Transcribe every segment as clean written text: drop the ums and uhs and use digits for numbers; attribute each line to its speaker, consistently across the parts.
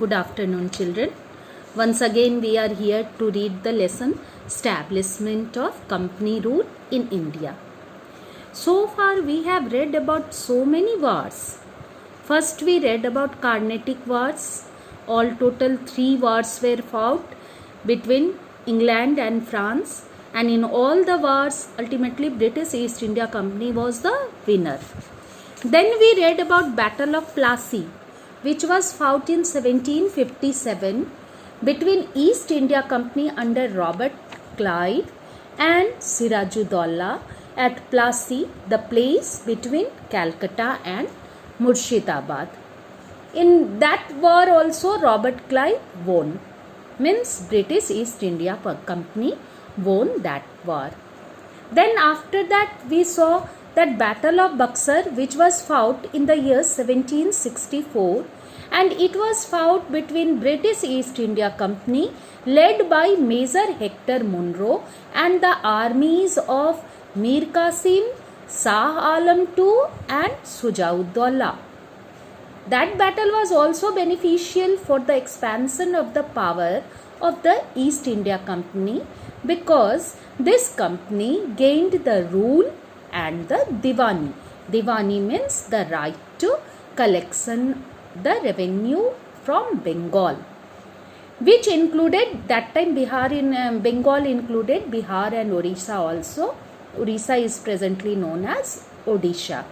Speaker 1: Good afternoon, children. Once again, we are here to read the lesson Establishment of Company Rule in India. So far, we have read about so many wars. First, we read about Carnatic Wars. All total 3 wars were fought between England and France, and in all the wars, ultimately British East India Company was the winner. Then we read about Battle of Plassey, which was fought in 1757 between East India Company under Robert Clive and Sirajuddaula at Plassey, the place between Calcutta and Murshidabad. In that war also Robert Clive won, means British East India Company won that war. Then after that we saw that Battle of Buxar, which was fought in the year 1764, and it was fought between British East India Company led by Major Hector Munro and the armies of Mir Qasim, Shah Alam II and Sujauddaulah. That battle was also beneficial for the expansion of the power of the East India Company, because this company gained the rule and the Diwani. Diwani means the right to collection the revenue from Bengal, which included that time Bengal included Bihar and Orissa also. Orissa is presently known as Odisha.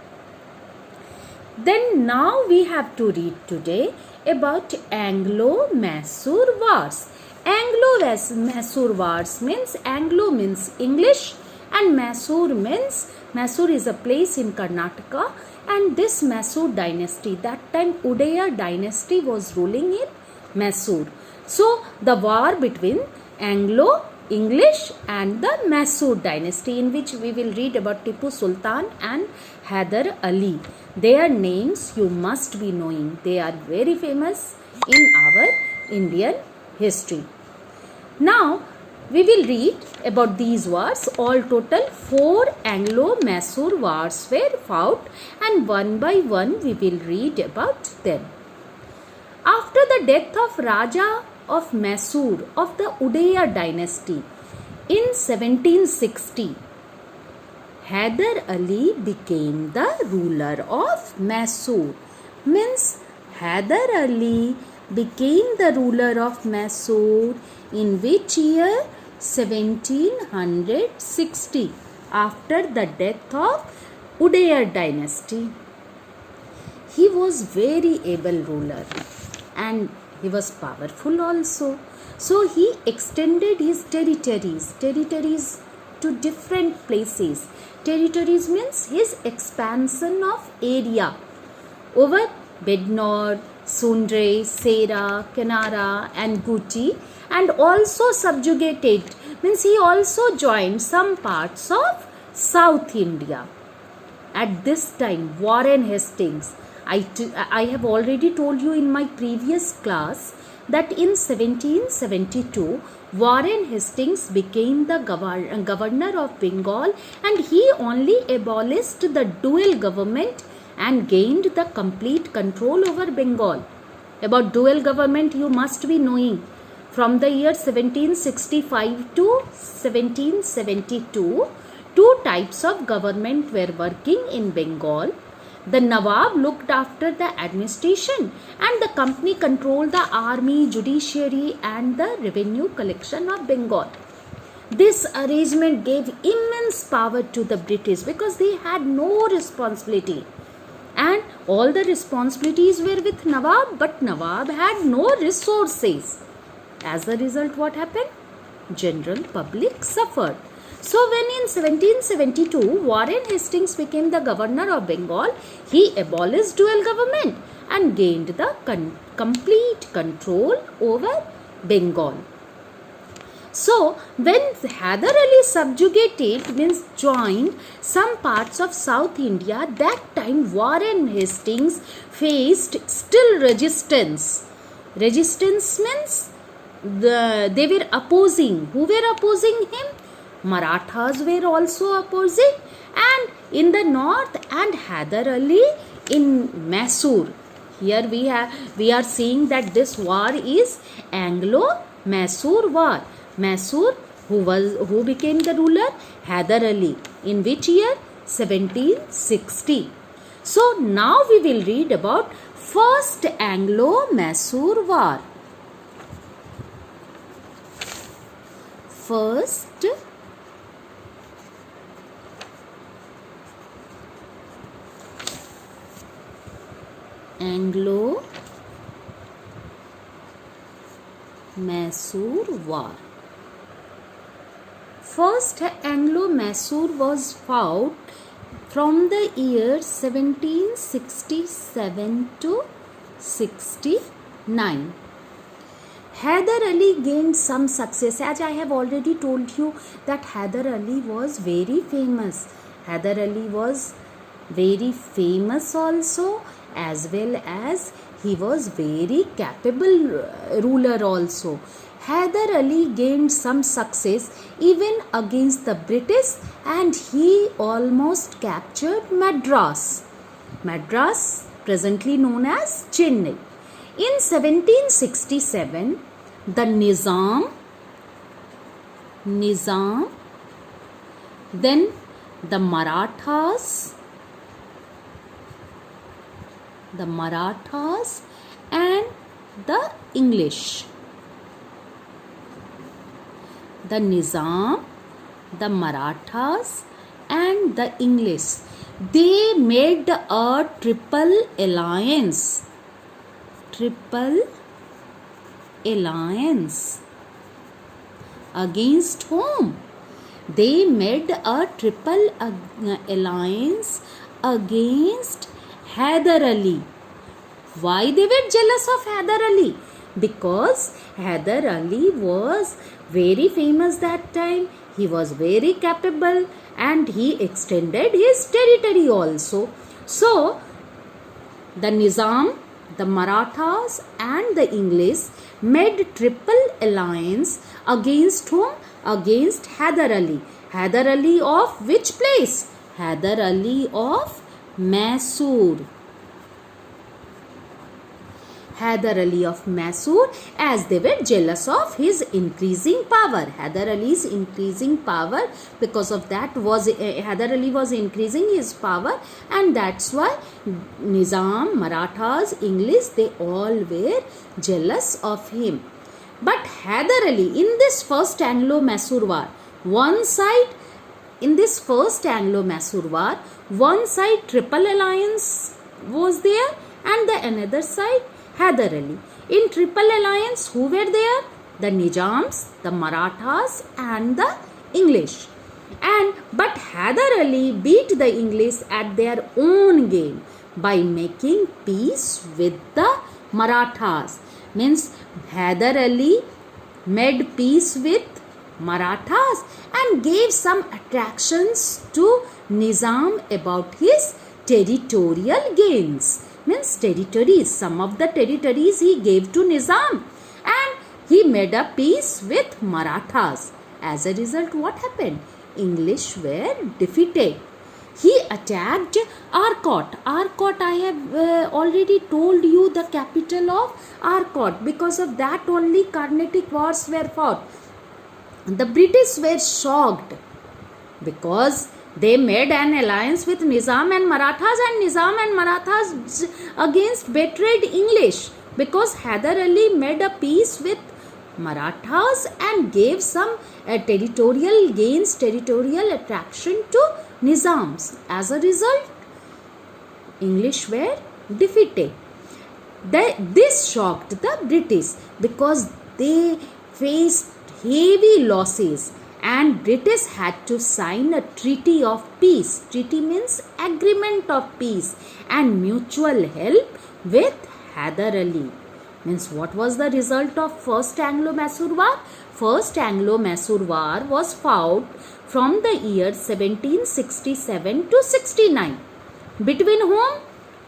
Speaker 1: Then now we have to read today about Anglo-Mysore Wars. Anglo-Mysore Wars means Anglo means English and Mysore is a place in Karnataka, and this Mysore dynasty, that time Udaya dynasty was ruling in Mysore. So the war between Anglo-English and the Mysore dynasty, in which we will read about Tipu Sultan and Hyder Ali. Their names you must be knowing. They are very famous in our Indian history. Now we will read about these wars. All total 4 Anglo-Mysore wars were fought, and one by one we will read about them. After the death of Raja of Mysore of the Udaya dynasty in 1760, Hyder Ali became the ruler of Mysore. Means Hyder Ali became the ruler of Mysore in which year? 1760, after the death of Udaya dynasty. He was very able ruler and he was powerful also. So he extended his territories to different places. Territories means his expansion of area over Bednor, Sundre, Sera, Kanara and Guti, and also subjugated, means he also joined some parts of South India. At this time, Warren Hastings, I have already told you in my previous class that in 1772, Warren Hastings became the governor of Bengal, and he only abolished the dual government and gained the complete control over Bengal. About dual government you must be knowing. From the year 1765 to 1772, 2 types of government were working in Bengal. The Nawab looked after the administration and the company controlled the army, judiciary and the revenue collection of Bengal. This arrangement gave immense power to the British because they had no responsibility. And all the responsibilities were with Nawab, but Nawab had no resources. As a result, what happened? General public suffered. So when in 1772 Warren Hastings became the governor of Bengal, he abolished dual government and gained the complete control over Bengal. So when Hyder Ali subjugated, means joined some parts of South India, that time Warren Hastings faced still resistance. Resistance means they were opposing. Who were opposing him? Marathas were also opposing, and in the north, and Hyder Ali in Mysore. Here we are seeing that this war is Anglo-Mysore War. Mysore, who became the ruler? Hyder Ali. In which year? 1760. So now we will read about First Anglo-Mysore War. First Anglo-Mysore War. First Anglo-Mysore was fought from the year 1767 to 69. Hyder Ali gained some success. As I have already told you that Hyder Ali was very famous. Hyder Ali was very famous also, as well as he was very capable ruler also. Hyder Ali gained some success even against the British, and he almost captured Madras. Madras, presently known as Chennai. In 1767, the Nizam, then the Marathas and the English. The Nizam, the Marathas and the English, they made a triple alliance. Against whom? They made a triple alliance against Hyder Ali. Why they were jealous of Hyder Ali? Because Hyder Ali was very famous that time. He was very capable and he extended his territory also. So, the Nizam, the Marathas and the English made triple alliance against whom? Against Hyder Ali. Hyder Ali of which place? Hyder Ali of Mysore. Hyder Ali of Mysore, as they were jealous of his increasing power. Hyder Ali's increasing power, because of that was Hyder Ali was increasing his power, and that's why Nizam, Marathas, English, they all were jealous of him. But Hyder Ali, in this first Anglo-Mysore War, one side triple alliance was there, and the another side Hyder Ali. In triple alliance, who were there? The Nizams, the Marathas and the English. But Hyder Ali beat the English at their own game by making peace with the Marathas. Means Hyder Ali made peace with Marathas and gave some attractions to Nizam about his territorial gains. Means territories, some of the territories he gave to Nizam, and he made a peace with Marathas. As a result, what happened? English were defeated. He attacked Arcot. Arcot, I have already told you the capital of Arcot. Because of that only Carnatic wars were fought. The British were shocked because they made an alliance with Nizam and Marathas, and Nizam and Marathas against betrayed English, because Hyder Ali made a peace with Marathas and gave some territorial gains, territorial attraction to Nizams. As a result, English were defeated. This shocked the British because they faced heavy losses, and British had to sign a treaty of peace. Treaty means agreement of peace and mutual help with Hyder Ali. Means what was the result of First Anglo-Mysore War? First Anglo-Mysore War was fought from the year 1767 to 69. Between whom?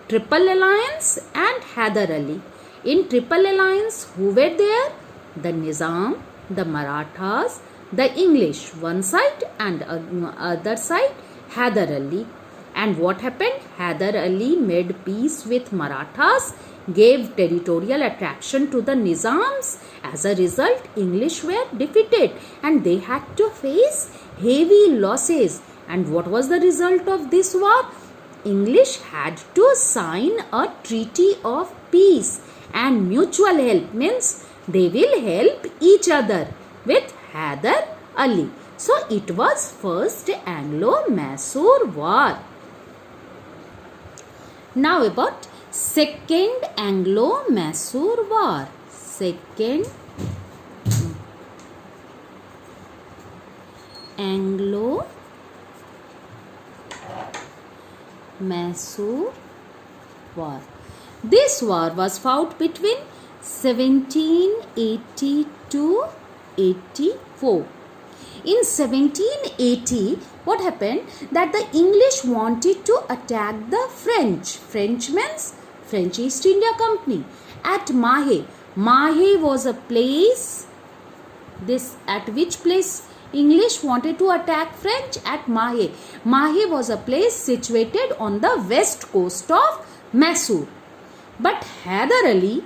Speaker 1: Triple Alliance and Hyder Ali. In Triple Alliance, who were there? The Nizam, the Marathas, the English one side, and other side Hyder Ali. And what happened? Hyder Ali made peace with Marathas, gave territorial attraction to the Nizams. As a result, English were defeated and they had to face heavy losses. And what was the result of this war? English had to sign a treaty of peace and mutual help, means they will help each other with Hyder Ali. So it was first Anglo-Mysore war. Now about Second Anglo-Mysore War. Second Anglo-Mysore War. This war was fought between 1780 to 84. In 1780, what happened? That the English wanted to attack the French. French means French East India Company at Mahe. Mahe was a place. At which place English wanted to attack French? At Mahe. Mahe was a place situated on the west coast of Mysore. But Hyder Ali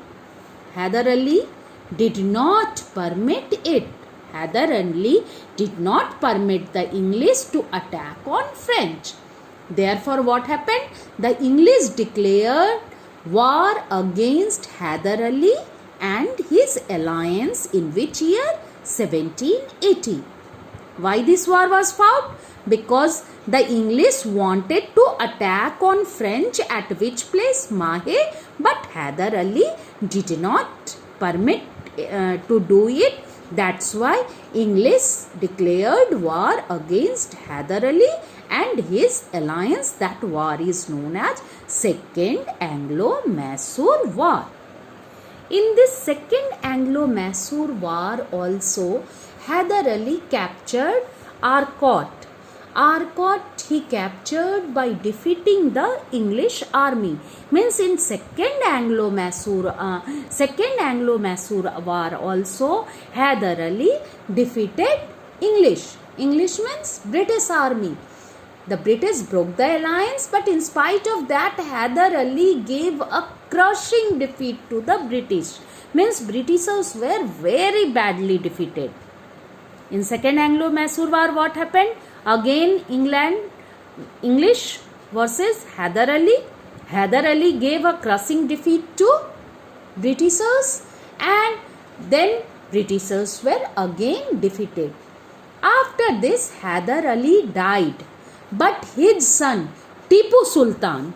Speaker 1: did not permit it. Hyder Ali did not permit the English to attack on French. Therefore, what happened? The English declared war against Hyder Ali and his alliance in which year? 1780. Why this war was fought? Because the English wanted to attack on French at which place? Mahe. But Hyder Ali did not permit to do it. That's why English declared war against Hyder Ali and his alliance. That war is known as Second Anglo-Mysore War. In this Second Anglo-Mysore War also, Hyder Ali captured Arcot. Arcot he captured by defeating the English army. Means in Second Anglo-Mysore War also, Hyder Ali defeated English. English means British army. The British broke the alliance, but in spite of that, Hyder Ali gave a crushing defeat to the British. Means Britishers were very badly defeated. In Second Anglo-Mysore War, what happened? Again, English versus Hyder Ali. Hyder Ali gave a crushing defeat to Britishers, and then Britishers were again defeated. After this, Hyder Ali died, but his son Tipu Sultan,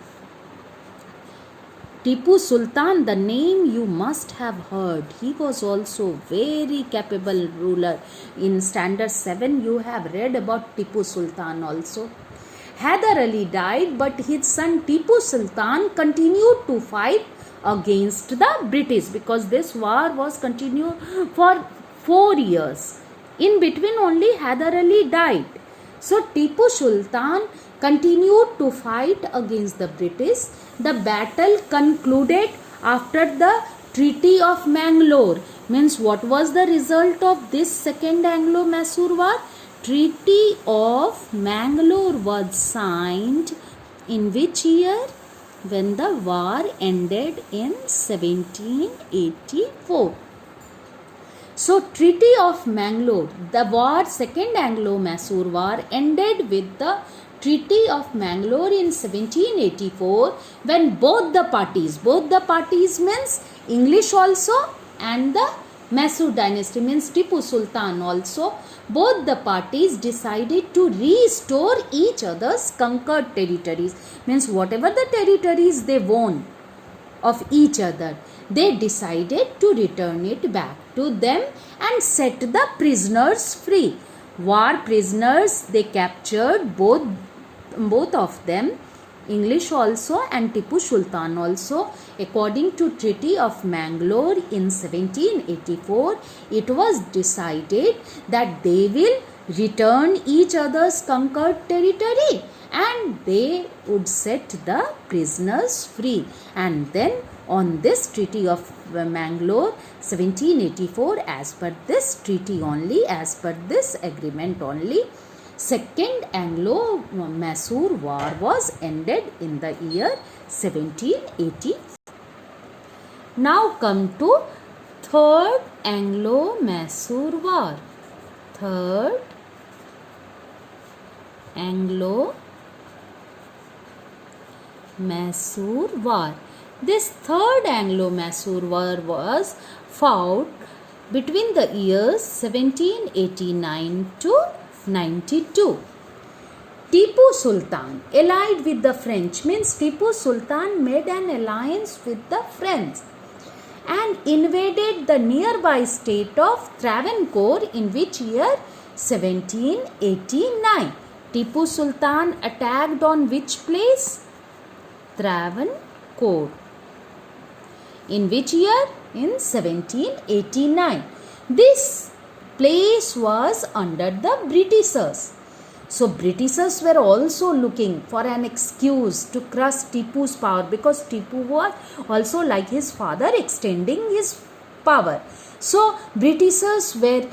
Speaker 1: the name you must have heard. He was also very capable ruler. In standard 7 you have read about Tipu Sultan also. Hyder Ali died, but his son Tipu Sultan continued to fight against the British, because this war was continued for 4 years. In between only Hyder Ali died. So Tipu Sultan continued to fight against the British. The battle concluded after the Treaty of Mangalore. Means what was the result of this Second Anglo-Mysore War? Treaty of Mangalore was signed in which year? When the war ended in 1784. So Treaty of Mangalore, the war, Second Anglo-Mysore War ended with the Treaty of Mangalore in 1784, when both the parties means English also and the Mysore dynasty means Tipu Sultan also, both the parties decided to restore each other's conquered territories. Means whatever the territories they won of each other, they decided to return it back to them and set the prisoners free. War prisoners they captured, both of them, English also and Tipu Sultan also. According to Treaty of Mangalore in 1784, it was decided that they will return each other's conquered territory and they would set the prisoners free. And then on this Treaty of Mangalore 1784, as per this treaty only, as per this agreement only, Second Anglo-Mysore War was ended in the year 1780. Now come to Third Anglo-Mysore War. Third Anglo-Mysore War. This Third Anglo-Mysore War was fought between the years 1789 to 92. Tipu Sultan allied with the French, means Tipu Sultan made an alliance with the French and invaded the nearby state of Travancore in which year 1789. Tipu Sultan attacked on which place? Travancore. In which year? In 1789. This place was under the Britishers. So Britishers were also looking for an excuse to crush Tipu's power, because Tipu was also, like his father, extending his power. So Britishers were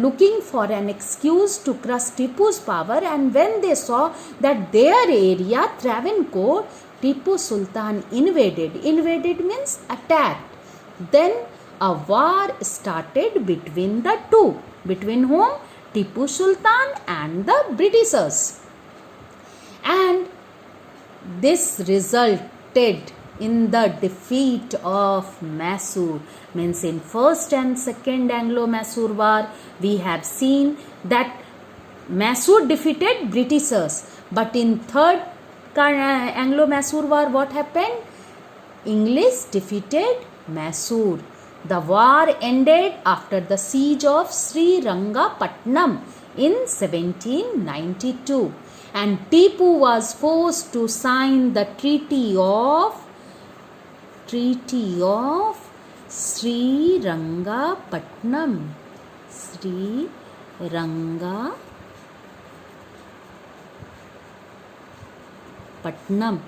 Speaker 1: looking for an excuse to crush Tipu's power, and when they saw that their area, Travancore, Tipu Sultan invaded. Invaded means attacked. Then a war started between the two. Between whom? Tipu Sultan and the Britishers. And this resulted in the defeat of Mysore. Means in First and Second Anglo-Mysore War, we have seen that Mysore defeated Britishers. But in Third Anglo-Mysore War, what happened? English defeated Mysore. The war ended after the siege of Srirangapatnam in 1792, and Tipu was forced to sign the Treaty of Srirangapatnam.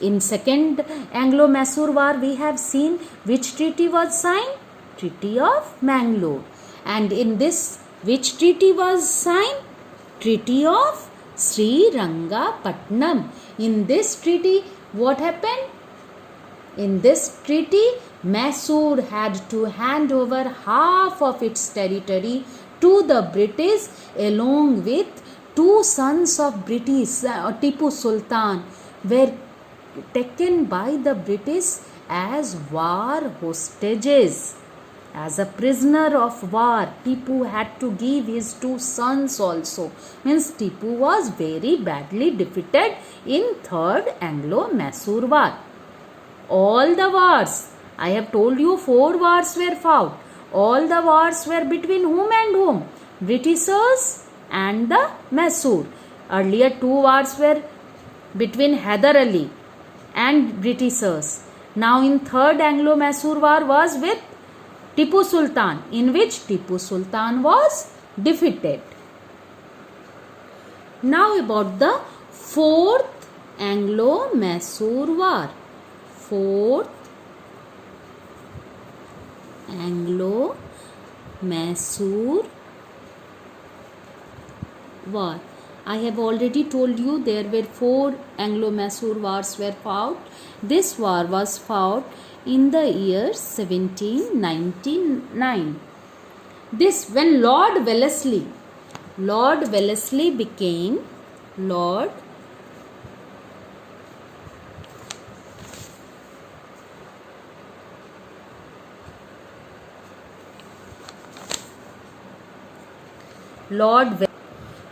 Speaker 1: In Second Anglo-Mysore War, we have seen which treaty was signed? Treaty of Mangalore. And in this, which treaty was signed? Treaty of Srirangapatnam. In this treaty, what happened? In this treaty, Mysore had to hand over half of its territory to the British, along with two sons of Tipu Sultan were taken by the British as war hostages. As a prisoner of war, Tipu had to give his two sons also. Means Tipu was very badly defeated in Third Anglo-Mysore War. All the wars, I have told you 4 wars were fought. All the wars were between whom and whom? Britishers and the Mysore. Earlier 2 wars were between Hyder Ali and Britishers. Now in Third Anglo-Mysore War was with Tipu Sultan, in which Tipu Sultan was defeated. Now about the Fourth Anglo-Mysore War. Fourth Anglo-Mysore War. I have already told you there were 4 Anglo-Mysore wars were fought. This war was fought in the year 1799. This when Lord Wellesley became Lord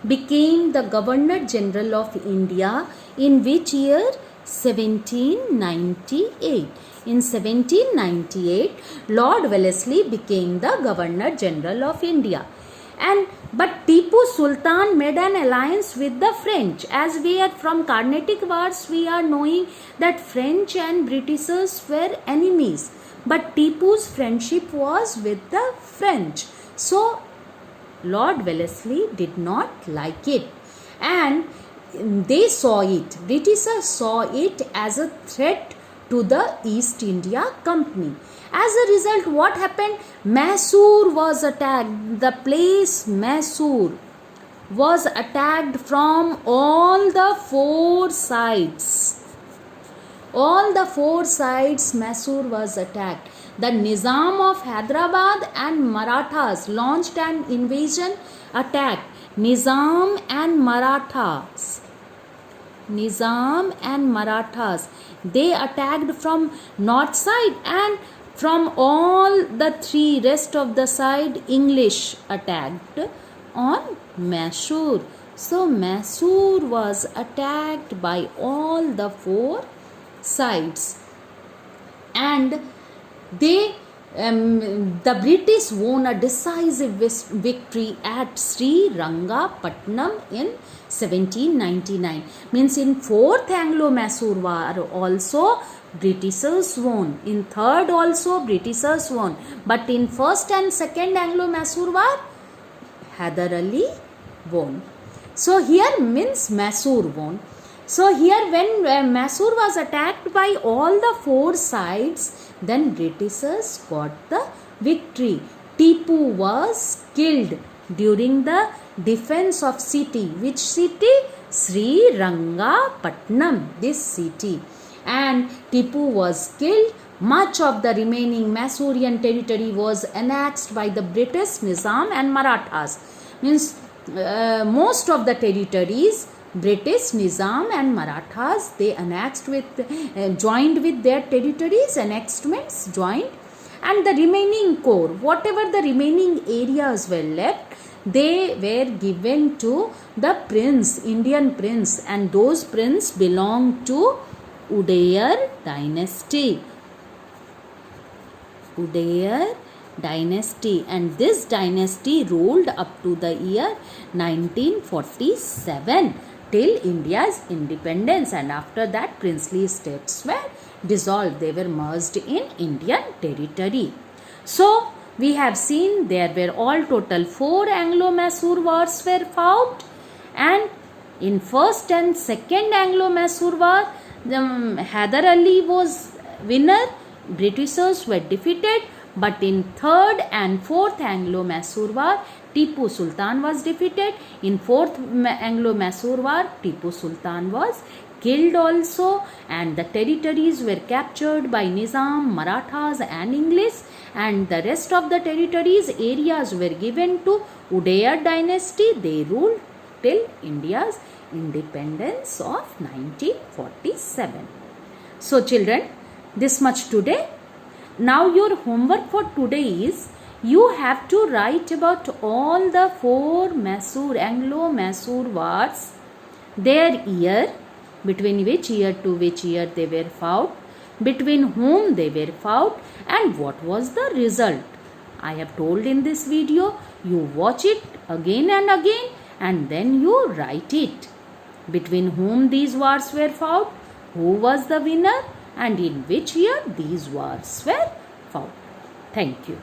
Speaker 1: became the Governor General of India in which year? 1798. In 1798, Lord Wellesley became the Governor General of India. But Tipu Sultan made an alliance with the French. As we are from Carnatic Wars, we are knowing that French and Britishers were enemies. But Tipu's friendship was with the French. So Lord Wellesley did not like it, and they saw it, Britishers saw it as a threat to the East India Company. As a result, what happened? Mysore was attacked. The place Mysore was attacked from all the four sides. All the four sides Mysore was attacked. The Nizam of Hyderabad and Marathas launched an invasion attack. Nizam and Marathas. They attacked from north side, and from all the three rest of the side English attacked on Mysore. So Mysore was attacked by all the four sides, and they the British won a decisive victory at Sri Rangapatnam in 1799. Means in fourth Anglo-Mysore war also Britishers won. In third also Britishers won. But in first and second Anglo-Mysore war, Hyder Ali won. So here means Mysore won. So here when Mysore was attacked by all the four sides, then Britishers got the victory. Tipu was killed during the defense of city. Which city? Sri Rangapatnam, this city. And Tipu was killed. Much of the remaining Mysorean territory was annexed by the British, Nizam and Marathas. Means most of the territories British, Nizam and Marathas, they annexed with, joined with their territories, annexments joined, and the remaining core, whatever the remaining areas were left, they were given to the prince, Indian prince, and those prince belonged to Udayyar dynasty. Udayyar dynasty, and this dynasty ruled up to the year 1947 till India's independence, and after that princely states were dissolved. They were merged in Indian territory. So we have seen there were all total 4 Anglo-Mysore wars were fought, and in first and second Anglo-Mysore war, Hyder Ali was winner, Britishers were defeated. But in third and fourth Anglo-Mysore war, Tipu Sultan was defeated. In fourth Anglo-Mysore war, Tipu Sultan was killed also, and the territories were captured by Nizam, Marathas and English, and the rest of the territories, areas were given to Udayyar dynasty. They ruled till India's independence of 1947. So children, this much today. Now your homework for today is you have to write about all the 4 Anglo-Mysore wars, their year, between which year to which year they were fought, between whom they were fought, and what was the result. I have told in this video, you watch it again and again, and then you write it. Between whom these wars were fought, who was the winner, and in which year these wars were fought. Thank you.